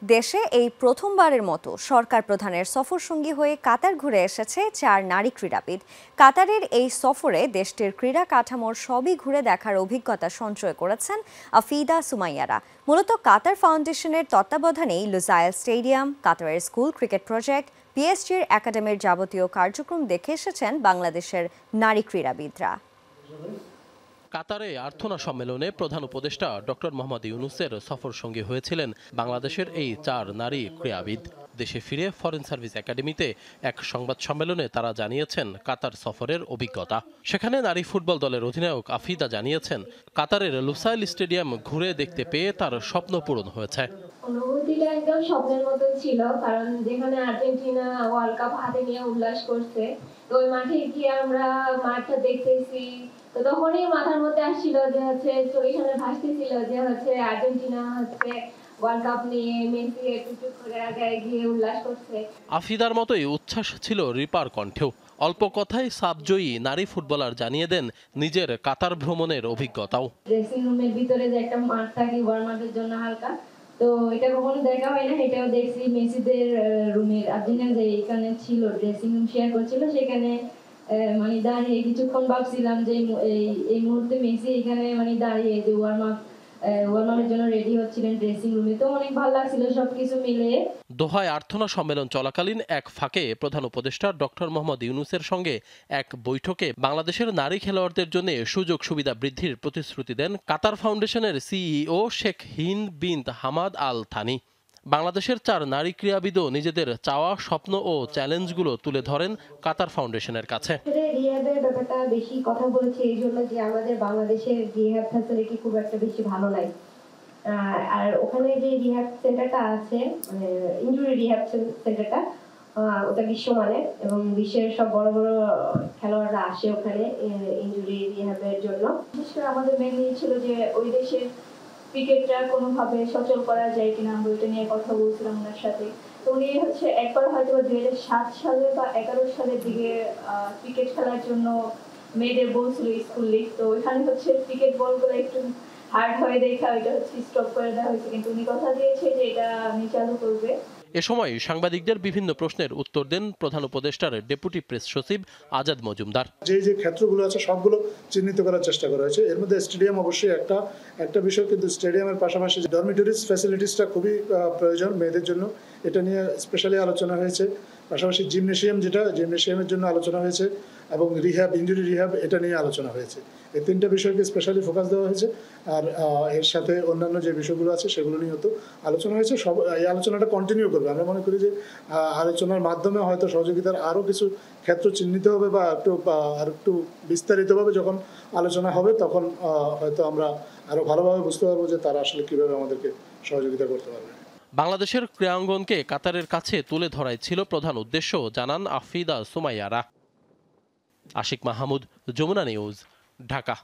দেশে এই প্রথমবারের মতো সরকার প্রধানের সফরসঙ্গী হয়ে কাতার ঘুরে এসেছে 4 নারী ক্রীড়াবিদ। কাতারের এই সফরে দেশটির ক্রীড়া কাঠামোর সবই ঘুরে দেখার অভিজ্ঞতা সঞ্চয় করেছেন আফিদা সুমাইয়ারা। মূলত কাতার ফাউন্ডেশনের তত্ত্বাবধানেই লুসাইল স্টেডিয়াম, কাতারের স্কুল ক্রিকেট প্রজেক্ট, পিএসজির একাডেমির যাবতীয় কার্যক্রম দেখে এসেছেন বাংলাদেশের নারী ক্রীড়াবিদরা। কাতারে আর্থনা সম্মেলনে প্রধান উপদেষ্টা ডক্টর মোহাম্মদ ইউনূসের সফর সঙ্গী হয়েছিলেন বাংলাদেশের এই 4 নারী ক্রীড়াবিদ। দেশে ফিরে ফরেন সার্ভিস একাডেমিতে এক সংবাদ সম্মেলনে তারা জানিয়েছেন কাতার সফরের অভিজ্ঞতা। সেখানে নারী ফুটবল দলের অধিনায়ক আফিদা জানিয়েছেন, কাতারের লুসাইল স্টেডিয়াম ঘুরে দেখতে পেয়ে তার স্বপ্ন পূরণ হয়েছে। অনুভূতিটা একদম স্বপ্নের মতো ছিল, কারণ যেখানে আর্জেন্টিনা ওয়ার্ল্ড কাপ হাতে নিয়ে উল্লাস করছে, তো ওই মাঠে গিয়ে আমরা মাঠটা দেখতেছি, তো তখনই মাথার মধ্যে আসছিল যে চোখের সামনে ভাসতেছিল যে আর্জেন্টিনা ওয়ার্ল্ড কাপ নিয়ে মেসি একটু করে আগে গিয়ে উল্লাস করছে। আফিদার মতোই উচ্ছ্বাস ছিল রিপার কণ্ঠেও। অল্প কথায় সাবজয়ী নারী ফুটবলার জানিয়ে দেন নিজের কাতার ভ্রমণের অভিজ্ঞতাও। ড্রেসিং রুমের ভিতরে যে একটা মাঠ থাকে ওয়ার্ম আপের জন্য হালকা, তো এটা কখনো দেখা হয় না, এটাও দেখছি মেসিদের রুমের আর্জেন্টিনা যে এখানে ছিল ড্রেসিং রুম শেয়ার করছিল, সেখানে মানে দাঁড়িয়ে কিছুক্ষণ ভাবছিলাম যে এই মুহূর্তে মেসি এখানে মানে দাঁড়িয়ে যে ওয়ার্ম আপের জন্য রেডি হচ্ছিলেন ড্রেসিং রুমে, তো অনেক ভালো লাগছিল সবকিছু মিলে। দোহায় আর্থনা সম্মেলন চলাকালীন এক ফাঁকে প্রধান উপদেষ্টা ডক্টর মোহাম্মদ ইউনূসের সঙ্গে এক বৈঠকে বাংলাদেশের নারী খেলোয়াড়দের জন্য সুযোগ সুবিধা বৃদ্ধির প্রতিশ্রুতি দেন কাতার ফাউন্ডেশনের CEO Sheikh Hind bint Hamad Al Thani. বাংলাদেশের 4 নারী ক্রীড়াবিদও নিজেদের চাওয়া, স্বপ্ন ও চ্যালেঞ্জগুলো তুলে ধরেন কাতার ফাউন্ডেশনের কাছে। রিহ্যাবের ব্যাপারটা বেশি কথা বলেছে এই জন্য যে আমাদের বাংলাদেশের রিহ্যাব ফ্যাসিলিটি খুব একটা বেশি ভালো নাই, আর ওখানে যে রিহ্যাব সেন্টারটা আছে, ইনজুরি রিহ্যাব সেন্টারটা, ওটা বিশ্বমানের এবং বিশ্বের সব বড় বড় খেলোয়াড়রা আসে ওখানে ইনজুরি রিহ্যাবের জন্য। বিশেষ করে আমাদের মেন নিয়ে ছিল যে ওই দেশের ক্রিকেটটা কোনোভাবে সচল করা যায় কিনা, আমরা ওইটা নিয়ে কথা বলছিলাম ওনার সাথে। তো উনি একবার হয়তো 2007 সালে বা 11 সালের দিকে ক্রিকেট খেলার জন্য মেয়েদের বলছিল স্কুল লিগ, তো ওইখানে ক্রিকেট বলগুলো একটু হার্ড হয়ে দেখা ওইটা স্টপ করে দেওয়া হয়েছে, কিন্তু উনি কথা দিয়েছে যে এটা উনি চালু করবে। এ সময় সাংবাদিকদের বিভিন্ন প্রশ্নের উত্তর দেন প্রধান উপদেষ্টার ডেপুটি প্রেস সচিব আজাদ মজুমদার। যে ক্ষেত্রগুলো আছে সবগুলো চিহ্নিত করার চেষ্টা করা হয়েছে। এর মধ্যে স্টেডিয়াম অবশ্যই একটা বিষয়, কিন্তু স্টেডিয়ামের পাশাপাশি ডরমিটরিজ ফ্যাসিলিটিসটা খুবই প্রয়োজন মেয়েদের জন্য, এটা নিয়ে স্পেশালি আলোচনা হয়েছে। পাশাপাশি জিমনেশিয়ামের জন্য আলোচনা হয়েছে এবং ইনজুরি রিহ্যাব এটা নিয়ে আলোচনা হয়েছে। এই 3টা বিষয়কে স্পেশালি ফোকাস দেওয়া হয়েছে। আর এর সাথে অন্যান্য যে বিষয়গুলো আছে সেগুলো নিয়ে তো আলোচনা হয়েছে। এই আলোচনাটা কন্টিনিউ করবে। আমরা মনে করি যে আলোচনার মাধ্যমে হয়তো সহযোগিতার আরও কিছু ক্ষেত্র চিহ্নিত হবে বা একটু বিস্তারিতভাবে যখন আলোচনা হবে তখন হয়তো আমরা আরও ভালোভাবে বুঝতে পারবো যে তারা আসলে কীভাবে আমাদেরকে সহযোগিতা করতে পারবে। বাংলাদেশের ক্রীড়াঙ্গনকে কাতারের কাছে তুলে ধরাই ছিল প্রধান উদ্দেশ্য, জানান আফিদা সুমাইয়ারা। আশিক মাহমুদ, যমুনা নিউজ, ঢাকা।